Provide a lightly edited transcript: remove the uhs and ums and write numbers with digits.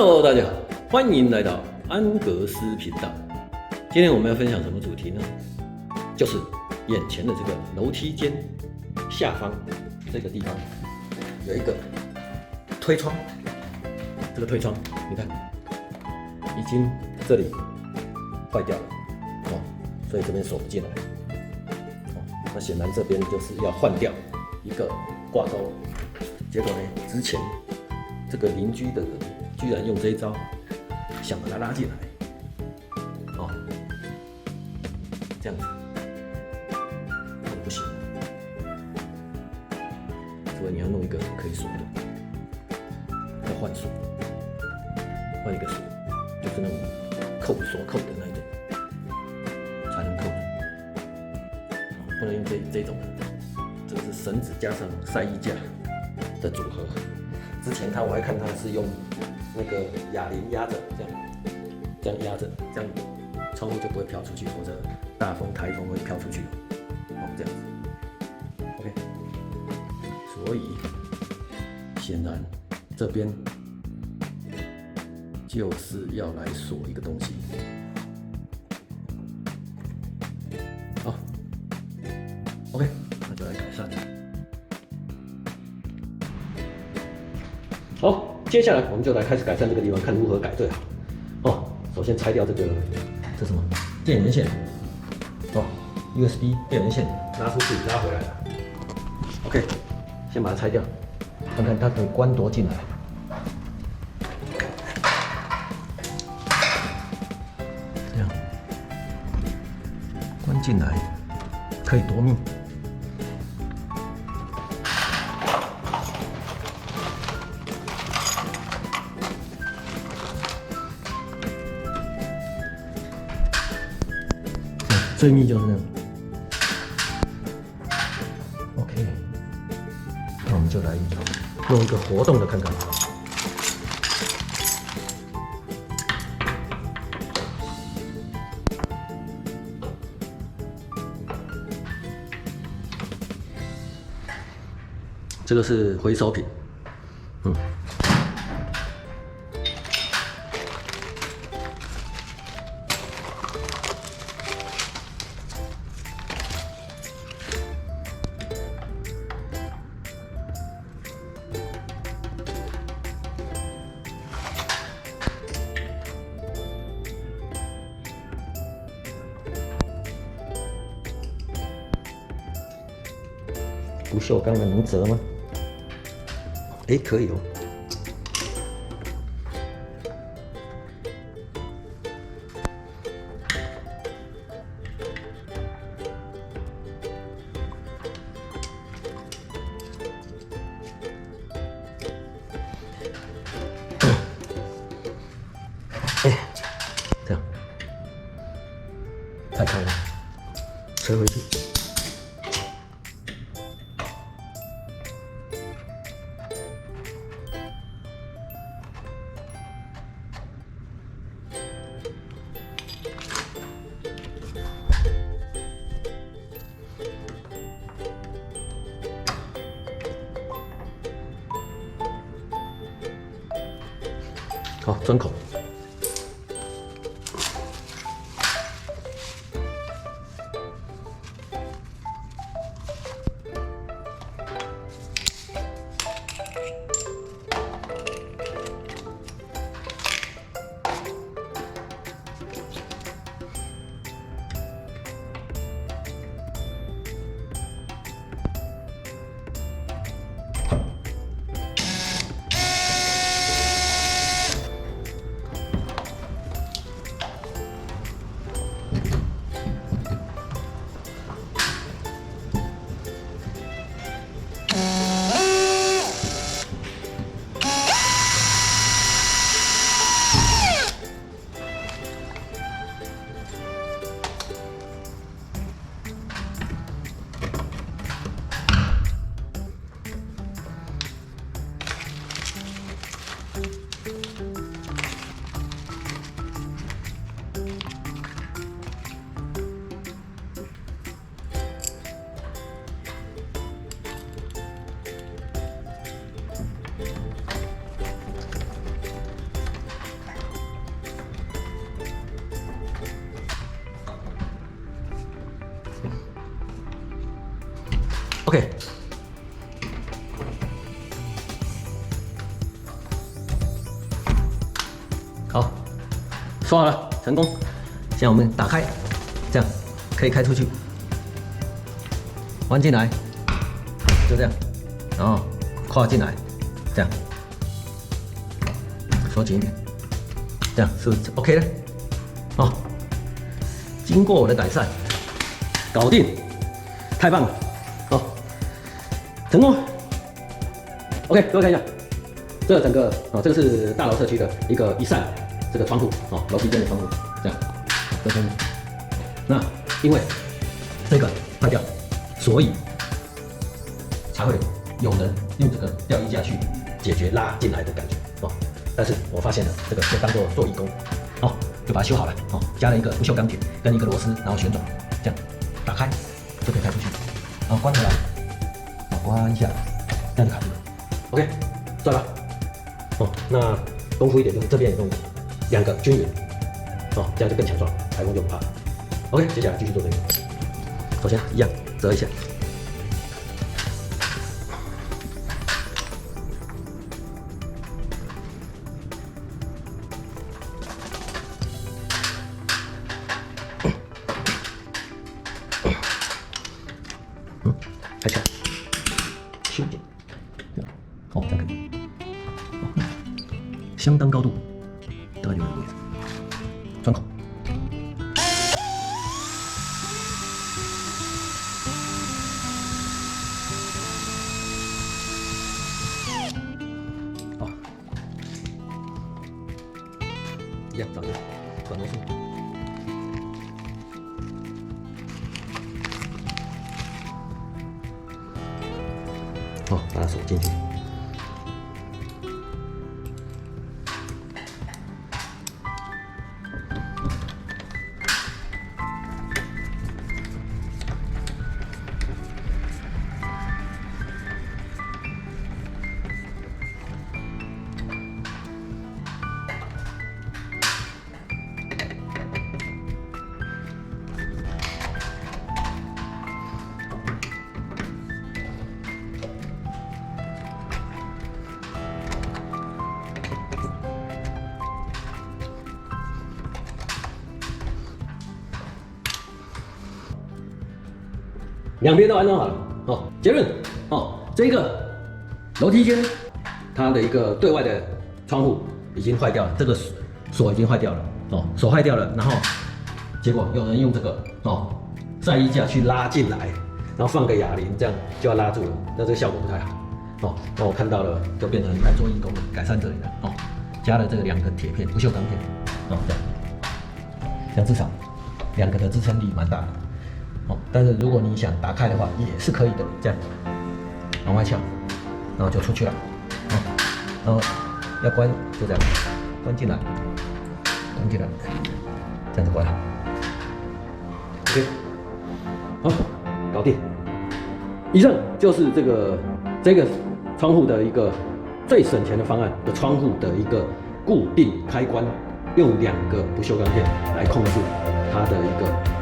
Hello， 大家好，欢迎来到安格斯频道。今天我们要分享什么主题呢？就是眼前的这个楼梯间下方这个地方有一个推窗，这个推窗你看已经这里坏掉了哦，所以这边锁不进来哦。那显然这边就是要换掉一个挂钩，结果呢，之前这个邻居的人居然用这一招想把它拉进来哦，这样子不行，所以你要弄一个可以锁的，要换锁，换一个锁，就是那种锁扣的那一种，才能扣住，不能用这种的，这个是绳子加上晒衣架的组合。之前我还看他是用那个哑铃压着，这样压着，这样窗户就不会飘出去，或者大风、台风会飘出去。哦，这样子 ，OK。所以显然这边就是要来锁一个东西。好 ，OK， 那就来改善。好，接下来我们就来开始改善这个地方，看如何改最好。哦，首先拆掉这什么电源线，哦 ，USB 电源线拉出去，拉回来了。OK， 先把它拆掉，看看它可以关多进来。这样关进来可以多密？最密就是那样 ，OK， 那我们就来弄一个活动的看看。这个是回收品，不锈钢的能折吗？可以哦。这样，太开了，扯回去。好，钻孔。OK， 好，刷好了，成功。现在我们打开，这样可以开出去，弯进来，就这样，然后跨进来，这样，锁紧一点，这样是不是 OK 了？哦，经过我的改善，搞定，太棒了，好，成功。OK， 各位看一下，这整个这个是大楼社区的一扇这个窗户楼梯间的窗户，这样，这窗户。那因为这个坏掉，所以才会有人用这个吊衣架去解决拉进来的感觉但是我发现了这个就当做做义工就把它修好了加了一个不锈钢铁跟一个螺丝，然后旋转，这样打开就可以开出去，然后关回来，关一下，这样就卡住了。OK， 帅吧？那功夫一点，就是这边也用2个均匀这样就更强壮，台风就不怕。OK， 接下来继续做这个。首先一样折一下。开起来，修一点，这样可以，相当高度，大概就这个位置，窗口。好，一样找一下转螺丝。把它锁进去。两边都安装好了结论这个楼梯间它的一个对外的窗户已经坏掉了，这个锁已经坏掉了锁坏掉了，然后结果有人用这个晒衣架去拉进来，然后放个哑铃，这样就要拉住了，那这个效果不太好那我看到了，就变成来做义工了，改善这里了加了这个2个铁片，不锈钢片这样至少2个的支撑力蛮大的。但是如果你想打开的话，也是可以的，这样往外翘，然后就出去了，然后要关就这样关进来，关进来，这样就关好。OK， 好，搞定。以上就是这个窗户的一个最省钱的方案的窗户的一个固定开关，用2个不锈钢片来控制它的一个